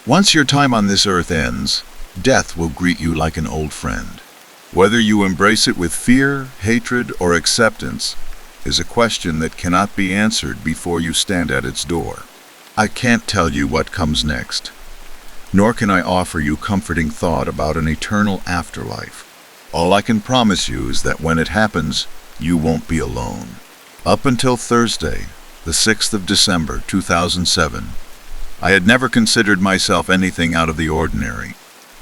Once your time on this earth ends, death will greet you like an old friend. Whether you embrace it with fear, hatred, or acceptance is a question that cannot be answered before you stand at its door. I can't tell you what comes next, nor can I offer you comforting thought about an eternal afterlife. All I can promise you is that when it happens, you won't be alone. Up until Thursday, the 6th of December, 2007, I had never considered myself anything out of the ordinary.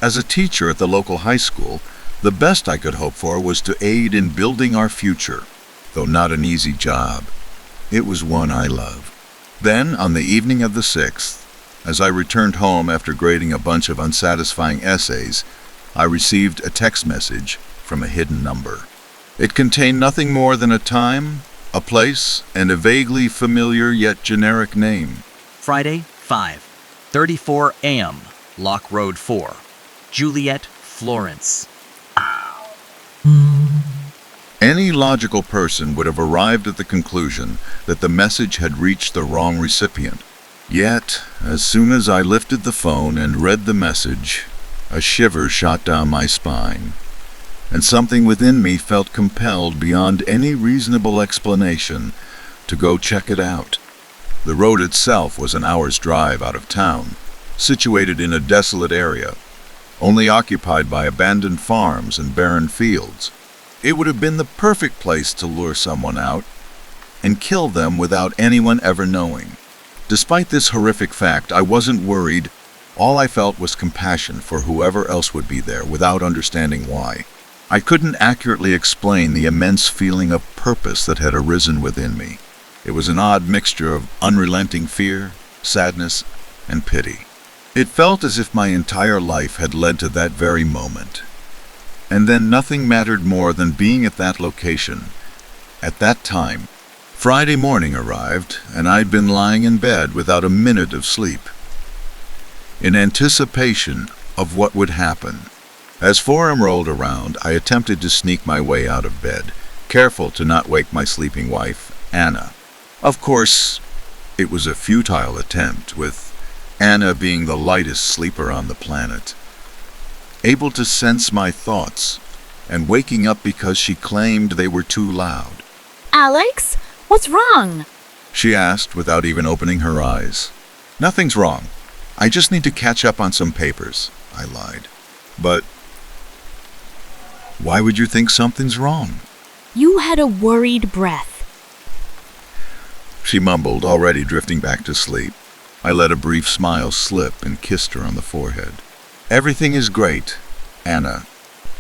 As a teacher at the local high school, the best I could hope for was to aid in building our future. Though not an easy job, it was one I loved. Then, on the evening of the 6th, as I returned home after grading a bunch of unsatisfying essays, I received a text message from a hidden number. It contained nothing more than a time, a place, and a vaguely familiar yet generic name. Friday, 5:34 a.m., Lock Road 4, Juliet, Florence. Any logical person would have arrived at the conclusion that the message had reached the wrong recipient. Yet, as soon as I lifted the phone and read the message, a shiver shot down my spine, and something within me felt compelled beyond any reasonable explanation to go check it out. The road itself was an hour's drive out of town, situated in a desolate area, only occupied by abandoned farms and barren fields. It would have been the perfect place to lure someone out and kill them without anyone ever knowing. Despite this horrific fact, I wasn't worried. All I felt was compassion for whoever else would be there without understanding why. I couldn't accurately explain the immense feeling of purpose that had arisen within me. It was an odd mixture of unrelenting fear, sadness, and pity. It felt as if my entire life had led to that very moment. And then nothing mattered more than being at that location, at that time. Friday morning arrived, and I'd been lying in bed without a minute of sleep, in anticipation of what would happen. As 4 a.m. rolled around, I attempted to sneak my way out of bed, careful to not wake my sleeping wife, Anna. Of course, it was a futile attempt, with Anna being the lightest sleeper on the planet, able to sense my thoughts, and waking up because she claimed they were too loud. Alex, what's wrong? She asked without even opening her eyes. Nothing's wrong. I just need to catch up on some papers, I lied. But why would you think something's wrong? You had a worried breath. She mumbled, already drifting back to sleep. I let a brief smile slip and kissed her on the forehead. Everything is great, Anna.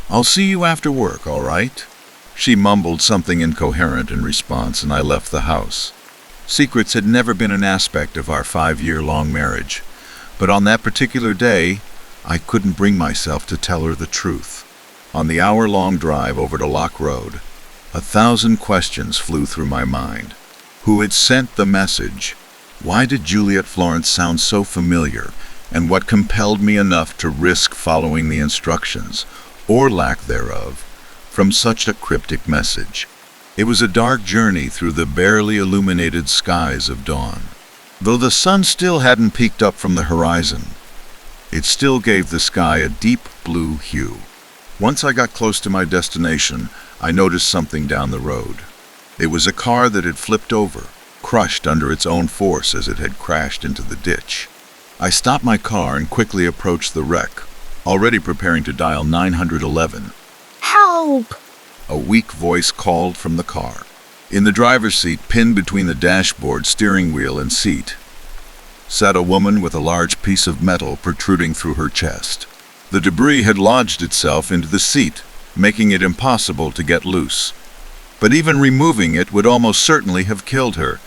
I'll see you after work, all right? She mumbled something incoherent in response, and I left the house. Secrets had never been an aspect of our 5-year-long marriage, but on that particular day, I couldn't bring myself to tell her the truth. On the hour-long drive over to Lock Road, 1,000 questions flew through my mind. Who had sent the message? Why did Juliet Florence sound so familiar? And what compelled me enough to risk following the instructions, or lack thereof, from such a cryptic message? It was a dark journey through the barely illuminated skies of dawn. Though the sun still hadn't peeked up from the horizon, it still gave the sky a deep blue hue. Once I got close to my destination, I noticed something down the road. It was a car that had flipped over, crushed under its own force as it had crashed into the ditch. I stopped my car and quickly approached the wreck, already preparing to dial 911. Help! A weak voice called from the car. In the driver's seat, pinned between the dashboard, steering wheel, and seat, sat a woman with a large piece of metal protruding through her chest. The debris had lodged itself into the seat, making it impossible to get loose. But even removing it would almost certainly have killed her,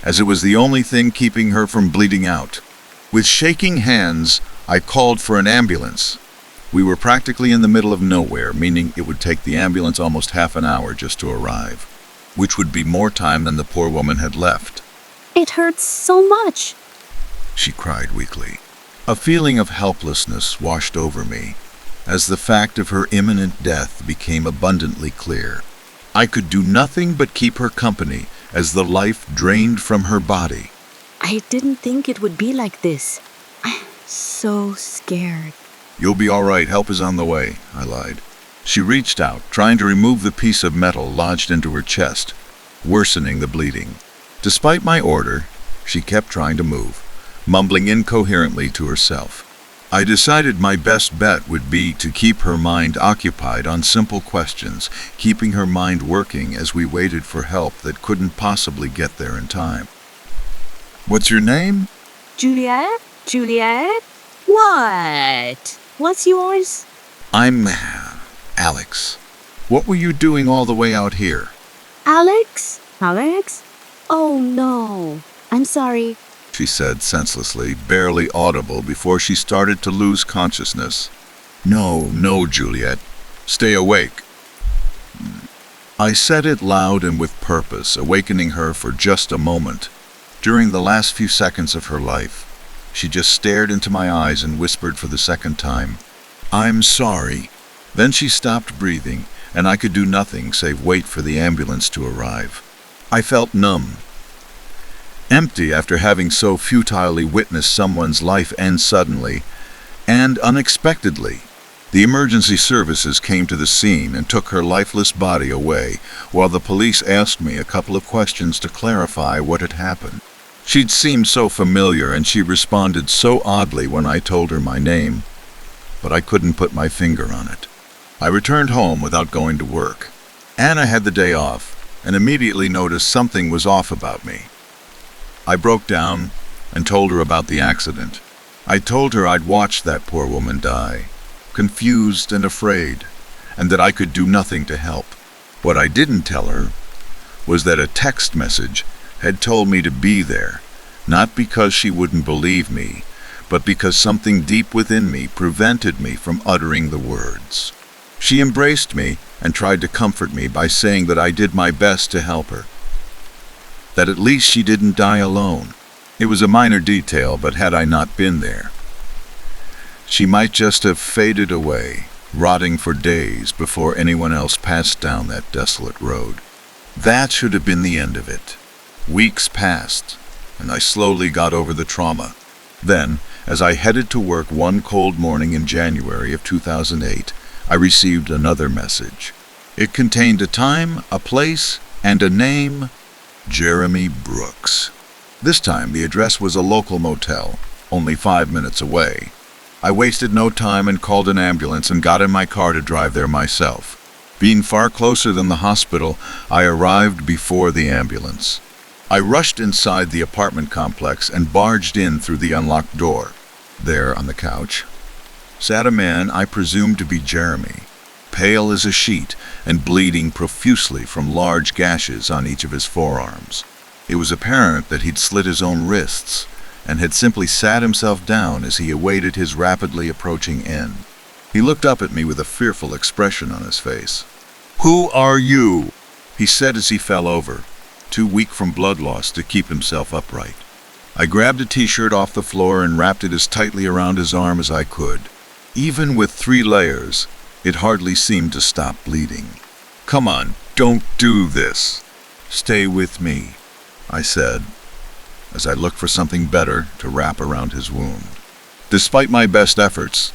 as it was the only thing keeping her from bleeding out. With shaking hands, I called for an ambulance. We were practically in the middle of nowhere, meaning it would take the ambulance almost half an hour just to arrive, which would be more time than the poor woman had left. It hurts so much, she cried weakly. A feeling of helplessness washed over me, as the fact of her imminent death became abundantly clear. I could do nothing but keep her company as the life drained from her body. I didn't think it would be like this. so scared. You'll be all right. Help is on the way, I lied. She reached out, trying to remove the piece of metal lodged into her chest, worsening the bleeding. Despite my order, she kept trying to move, mumbling incoherently to herself. I decided my best bet would be to keep her mind occupied on simple questions, keeping her mind working as we waited for help that couldn't possibly get there in time. What's your name? Juliet? Juliet? What? What's yours? I'm Alex. What were you doing all the way out here? Alex? Alex? Oh no. I'm sorry. She said senselessly, barely audible before she started to lose consciousness. No, Juliet. Stay awake. I said it loud and with purpose, awakening her for just a moment. During the last few seconds of her life, she just stared into my eyes and whispered for the second time, "I'm sorry." Then she stopped breathing, and I could do nothing save wait for the ambulance to arrive. I felt numb, empty after having so futilely witnessed someone's life end suddenly and unexpectedly. The emergency services came to the scene and took her lifeless body away, while the police asked me a couple of questions to clarify what had happened. She'd seemed so familiar, and she responded so oddly when I told her my name, but I couldn't put my finger on it. I returned home without going to work. Anna had the day off, and immediately noticed something was off about me. I broke down and told her about the accident. I told her I'd watched that poor woman die, confused and afraid, and that I could do nothing to help. What I didn't tell her was that a text message had told me to be there, not because she wouldn't believe me, but because something deep within me prevented me from uttering the words. She embraced me and tried to comfort me by saying that I did my best to help her, that at least she didn't die alone. It was a minor detail, but had I not been there, she might just have faded away, rotting for days before anyone else passed down that desolate road. That should have been the end of it. Weeks passed, and I slowly got over the trauma. Then, as I headed to work one cold morning in January of 2008, I received another message. It contained a time, a place, and a name: Jeremy Brooks. This time the address was a local motel, only 5 minutes away. I wasted no time and called an ambulance and got in my car to drive there myself. Being far closer than the hospital, I arrived before the ambulance. I rushed inside the apartment complex and barged in through the unlocked door. There, on the couch, sat a man I presumed to be Jeremy, pale as a sheet and bleeding profusely from large gashes on each of his forearms. It was apparent that he'd slit his own wrists and had simply sat himself down as he awaited his rapidly approaching end. He looked up at me with a fearful expression on his face. "Who are you?" he said as he fell over, too weak from blood loss to keep himself upright. I grabbed a t-shirt off the floor and wrapped it as tightly around his arm as I could. Even with 3 layers, it hardly seemed to stop bleeding. "Come on, don't do this. Stay with me," I said, as I looked for something better to wrap around his wound. Despite my best efforts,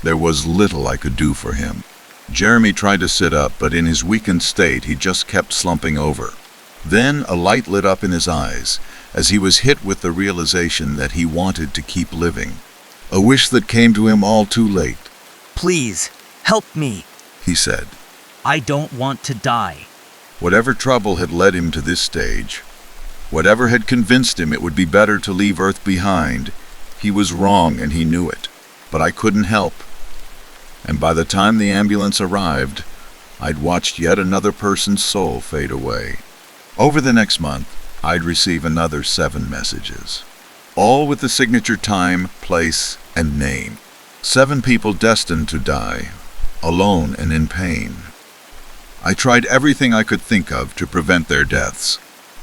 there was little I could do for him. Jeremy tried to sit up, but in his weakened state, he just kept slumping over. Then a light lit up in his eyes as he was hit with the realization that he wanted to keep living, a wish that came to him all too late. Please, help me. He said. I don't want to die. Whatever trouble had led him to this stage, whatever had convinced him it would be better to leave Earth behind, he was wrong and he knew it. But I couldn't help. And by the time the ambulance arrived, I'd watched yet another person's soul fade away. Over the next month, I'd receive another 7 messages, all with the signature time, place, and name. 7 people destined to die, alone and in pain. I tried everything I could think of to prevent their deaths.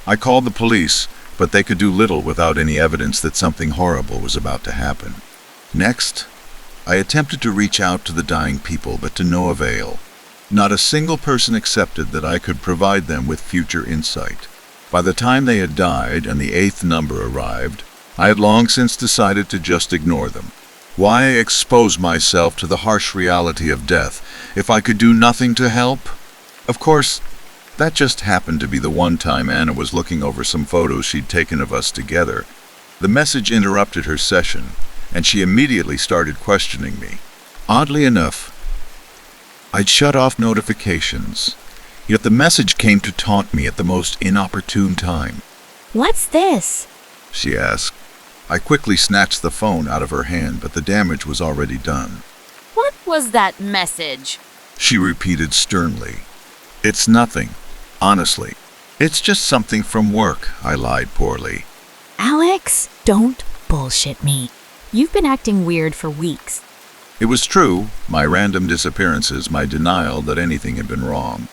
I called the police, but they could do little without any evidence that something horrible was about to happen. Next, I attempted to reach out to the dying people, but to no avail. Not a single person accepted that I could provide them with future insight. By the time they had died and the 8th number arrived, I had long since decided to just ignore them. Why expose myself to the harsh reality of death if I could do nothing to help? Of course, that just happened to be the one time Anna was looking over some photos she'd taken of us together. The message interrupted her session, and she immediately started questioning me. Oddly enough, I'd shut off notifications, yet the message came to taunt me at the most inopportune time. What's this? She asked. I quickly snatched the phone out of her hand, but the damage was already done. What was that message? She repeated sternly. It's nothing, honestly. It's just something from work, I lied poorly. Alex, don't bullshit me. You've been acting weird for weeks. It was true, my random disappearances, my denial that anything had been wrong.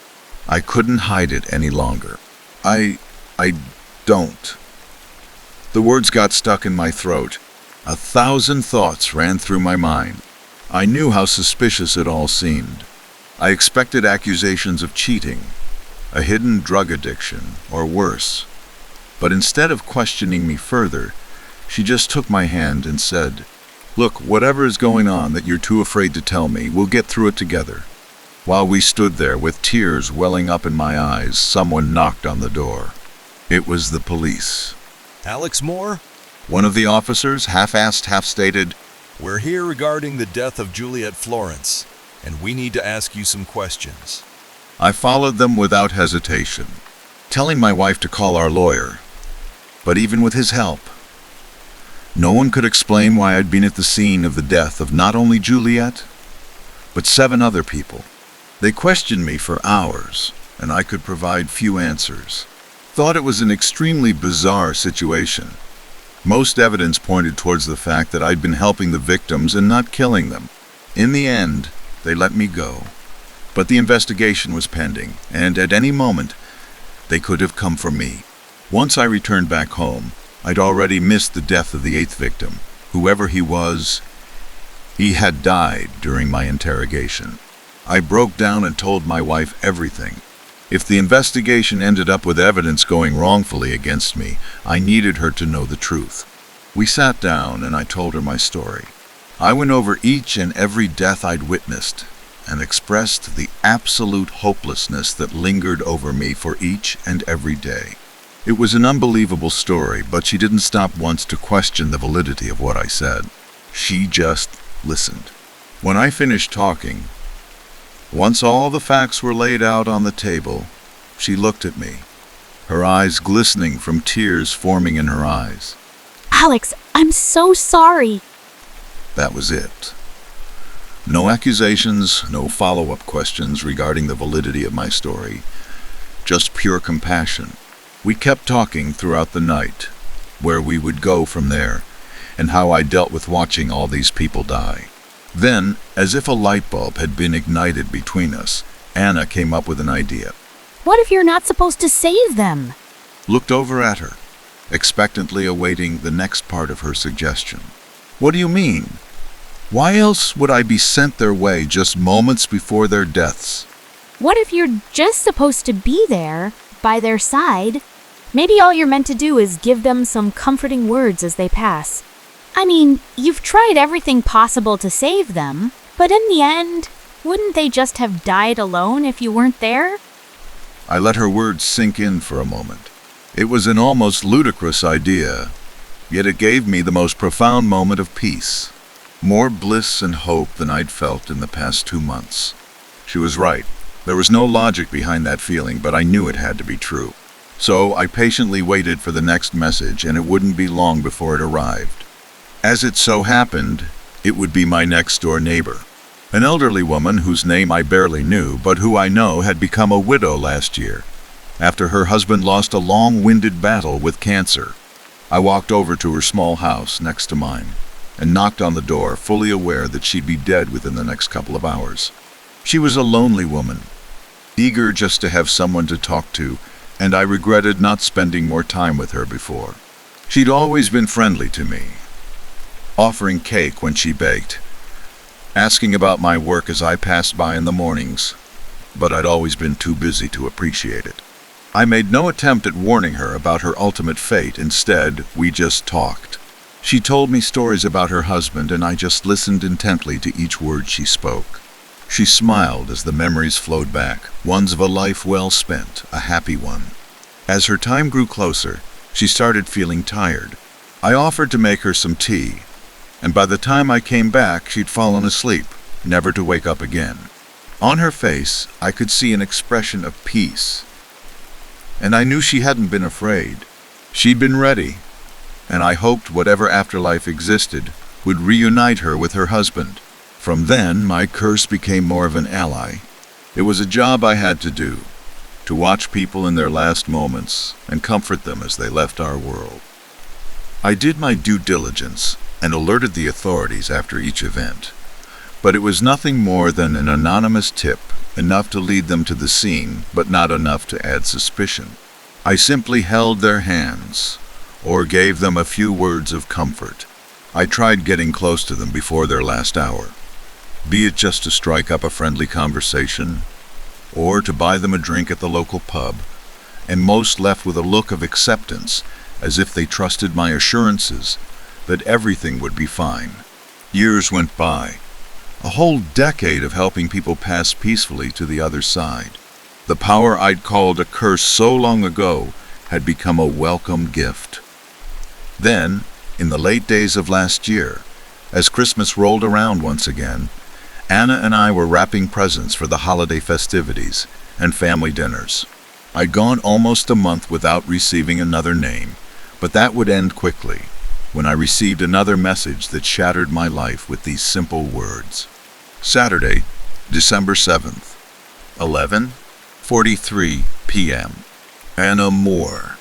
I couldn't hide it any longer. I don't. The words got stuck in my throat. 1,000 thoughts ran through my mind. I knew how suspicious it all seemed. I expected accusations of cheating, a hidden drug addiction, or worse. But instead of questioning me further, she just took my hand and said, "Look, whatever is going on that you're too afraid to tell me, we'll get through it together." While we stood there with tears welling up in my eyes, someone knocked on the door. It was the police. Alex Moore? One of the officers, half-assed, half-stated, We're here regarding the death of Juliet Florence, and we need to ask you some questions. I followed them without hesitation, telling my wife to call our lawyer. But even with his help, no one could explain why I'd been at the scene of the death of not only Juliet, but 7 other people. They questioned me for hours, and I could provide few answers. Thought it was an extremely bizarre situation. Most evidence pointed towards the fact that I'd been helping the victims and not killing them. In the end, they let me go. But the investigation was pending, and at any moment, they could have come for me. Once I returned back home, I'd already missed the death of the 8th victim. Whoever he was, he had died during my interrogation. I broke down and told my wife everything. If the investigation ended up with evidence going wrongfully against me, I needed her to know the truth. We sat down and I told her my story. I went over each and every death I'd witnessed and expressed the absolute hopelessness that lingered over me for each and every day. It was an unbelievable story, but she didn't stop once to question the validity of what I said. She just listened. When I finished talking, once all the facts were laid out on the table, she looked at me, her eyes glistening from tears forming in her eyes. Alex, I'm so sorry. That was it. No accusations, no follow-up questions regarding the validity of my story, just pure compassion. We kept talking throughout the night, where we would go from there, and how I dealt with watching all these people die. Then, as if a light bulb had been ignited between us, Anna came up with an idea. What if you're not supposed to save them? Looked over at her, expectantly awaiting the next part of her suggestion. What do you mean? Why else would I be sent their way just moments before their deaths? What if you're just supposed to be there, by their side? Maybe all you're meant to do is give them some comforting words as they pass. I mean, you've tried everything possible to save them, but in the end, wouldn't they just have died alone if you weren't there? I let her words sink in for a moment. It was an almost ludicrous idea, yet it gave me the most profound moment of peace. More bliss and hope than I'd felt in the past 2 months. She was right. There was no logic behind that feeling, but I knew it had to be true. So I patiently waited for the next message, and it wouldn't be long before it arrived. As it so happened, it would be my next-door neighbor, an elderly woman whose name I barely knew, but who I know had become a widow last year, after her husband lost a long-winded battle with cancer. I walked over to her small house next to mine, and knocked on the door, fully aware that she'd be dead within the next couple of hours. She was a lonely woman, eager just to have someone to talk to, and I regretted not spending more time with her before. She'd always been friendly to me, offering cake when she baked, asking about my work as I passed by in the mornings, but I'd always been too busy to appreciate it. I made no attempt at warning her about her ultimate fate. Instead, we just talked. She told me stories about her husband, and I just listened intently to each word she spoke. She smiled as the memories flowed back, ones of a life well spent, a happy one. As her time grew closer, she started feeling tired. I offered to make her some tea, and by the time I came back, she'd fallen asleep, never to wake up again. On her face, I could see an expression of peace, and I knew she hadn't been afraid. She'd been ready, and I hoped whatever afterlife existed would reunite her with her husband. From then, my curse became more of an ally. It was a job I had to do, to watch people in their last moments and comfort them as they left our world. I did my due diligence and alerted the authorities after each event, but it was nothing more than an anonymous tip, enough to lead them to the scene, but not enough to add suspicion. I simply held their hands, or gave them a few words of comfort. I tried getting close to them before their last hour, be it just to strike up a friendly conversation, or to buy them a drink at the local pub, and most left with a look of acceptance, as if they trusted my assurances that everything would be fine. Years went by, a whole decade of helping people pass peacefully to the other side. The power I'd called a curse so long ago had become a welcome gift. Then, in the late days of last year, as Christmas rolled around once again, Anna and I were wrapping presents for the holiday festivities and family dinners. I'd gone almost a month without receiving another name, but that would end quickly when I received another message that shattered my life with these simple words. Saturday, December 7th, 11:43 p.m. Anna Moore.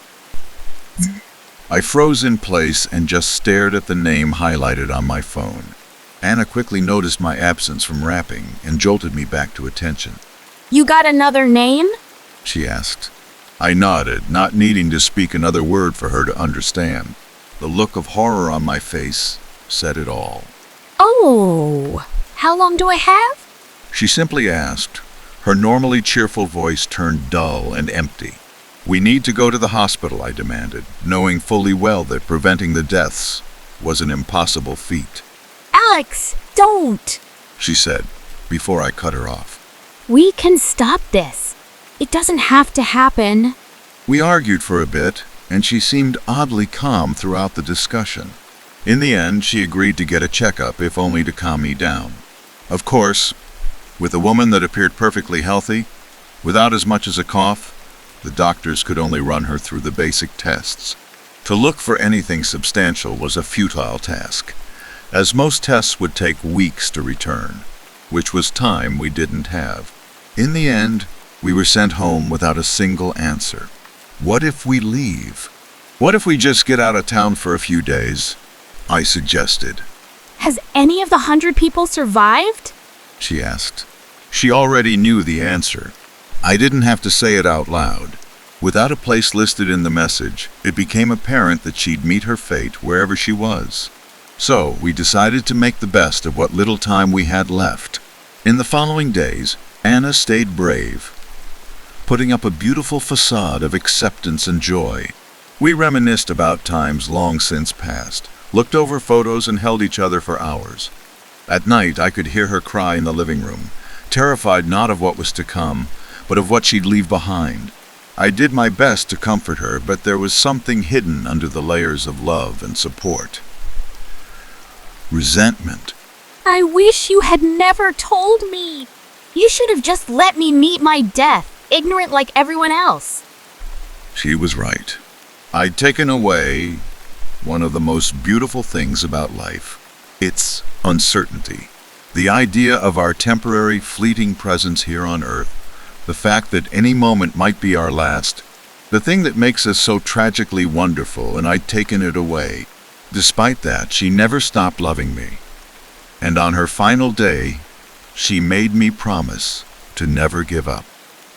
I froze in place and just stared at the name highlighted on my phone. Anna quickly noticed my absence from wrapping and jolted me back to attention. You got another name? She asked. I nodded, not needing to speak another word for her to understand. The look of horror on my face said it all. Oh, how long do I have? She simply asked. Her normally cheerful voice turned dull and empty. We need to go to the hospital, I demanded, knowing fully well that preventing the deaths was an impossible feat. Alex, don't! She said, before I cut her off. We can stop this. It doesn't have to happen. We argued for a bit, and she seemed oddly calm throughout the discussion. In the end, she agreed to get a checkup, if only to calm me down. Of course, with a woman that appeared perfectly healthy, without as much as a cough, the doctors could only run her through the basic tests. To look for anything substantial was a futile task, as most tests would take weeks to return, which was time we didn't have. In the end, we were sent home without a single answer. What if we leave? What if we just get out of town for a few days? I suggested. Has any of the 100 people survived? She asked. She already knew the answer. I didn't have to say it out loud. Without a place listed in the message, it became apparent that she'd meet her fate wherever she was. So we decided to make the best of what little time we had left. In the following days, Anna stayed brave, putting up a beautiful facade of acceptance and joy. We reminisced about times long since past, looked over photos and held each other for hours. At night, I could hear her cry in the living room, terrified not of what was to come, but of what she'd leave behind. I did my best to comfort her, but there was something hidden under the layers of love and support. Resentment. I wish you had never told me. You should have just let me meet my death, ignorant like everyone else. She was right. I'd taken away one of the most beautiful things about life. Its uncertainty. The idea of our temporary, fleeting presence here on Earth. The fact that any moment might be our last. The thing that makes us so tragically wonderful, and I'd taken it away. Despite that, she never stopped loving me. And on her final day, she made me promise to never give up.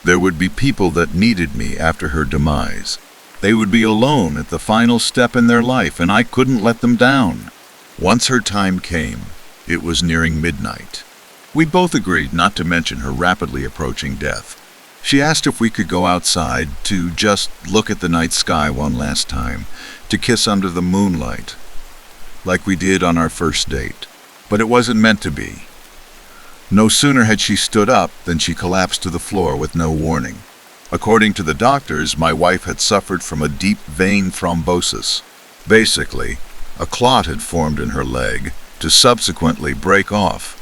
There would be people that needed me after her demise. They would be alone at the final step in their life, and I couldn't let them down. Once her time came, it was nearing midnight. We both agreed not to mention her rapidly approaching death. She asked if we could go outside to just look at the night sky one last time, to kiss under the moonlight. like we did on our first date. But it wasn't meant to be. No sooner had she stood up than she collapsed to the floor with no warning. According to the doctors, my wife had suffered from a deep vein thrombosis. Basically, a clot had formed in her leg to subsequently break off,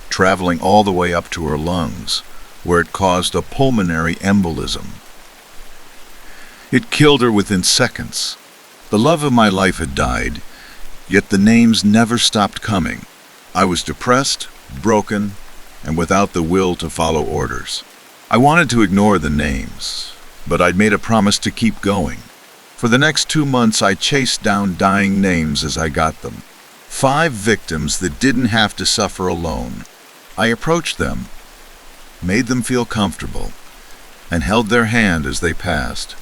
traveling all the way up to her lungs, where it caused a pulmonary embolism. It killed her within seconds. The love of my life had died, yet the names never stopped coming. I was depressed, broken, and without the will to follow orders. I wanted to ignore the names, but I'd made a promise to keep going. For the next 2 months, I chased down dying names as I got them. 5 victims that didn't have to suffer alone. I approached them, made them feel comfortable, and held their hand as they passed.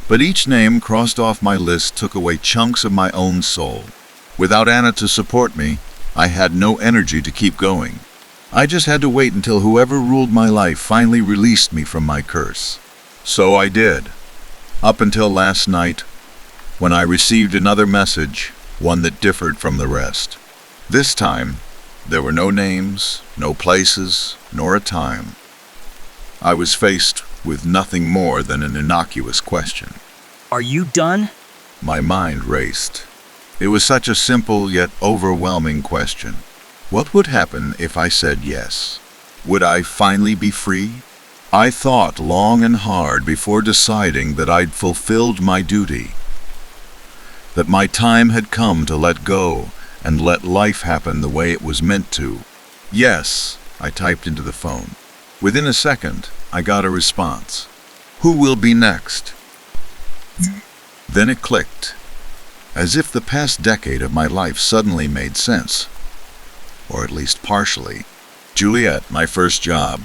But each name crossed off my list took away chunks of my own soul. Without Anna to support me, I had no energy to keep going. I just had to wait until whoever ruled my life finally released me from my curse. So I did. Up until last night, when I received another message, one that differed from the rest. This time, there were no names, no places, nor a time. I was faced with nothing more than an innocuous question. Are you done? My mind raced. It was such a simple yet overwhelming question. What would happen if I said yes? Would I finally be free? I thought long and hard before deciding that I'd fulfilled my duty, that my time had come to let go and let life happen the way it was meant to. Yes, I typed into the phone. Within a second, I got a response. Who will be next? Then it clicked, as if the past decade of my life suddenly made sense. Or at least partially. Juliet, my first job,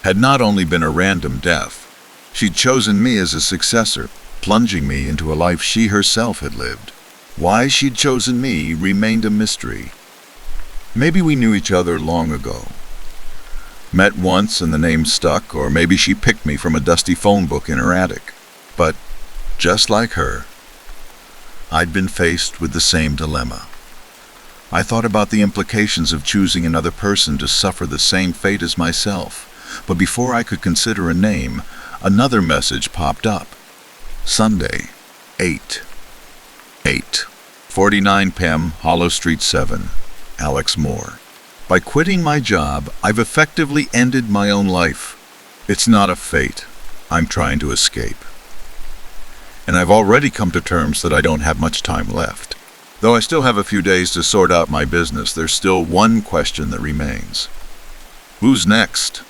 had not only been a random death, she'd chosen me as a successor, plunging me into a life she herself had lived. Why she'd chosen me remained a mystery. Maybe we knew each other long ago. Met once and the name stuck, or maybe she picked me from a dusty phone book in her attic. But, just like her, I'd been faced with the same dilemma. I thought about the implications of choosing another person to suffer the same fate as myself, but before I could consider a name, another message popped up. Sunday, 8:49 p.m., Hollow Street 7, Alex Moore. By quitting my job, I've effectively ended my own life. It's not a fate. I'm trying to escape. And I've already come to terms that I don't have much time left. Though I still have a few days to sort out my business, there's still one question that remains. Who's next?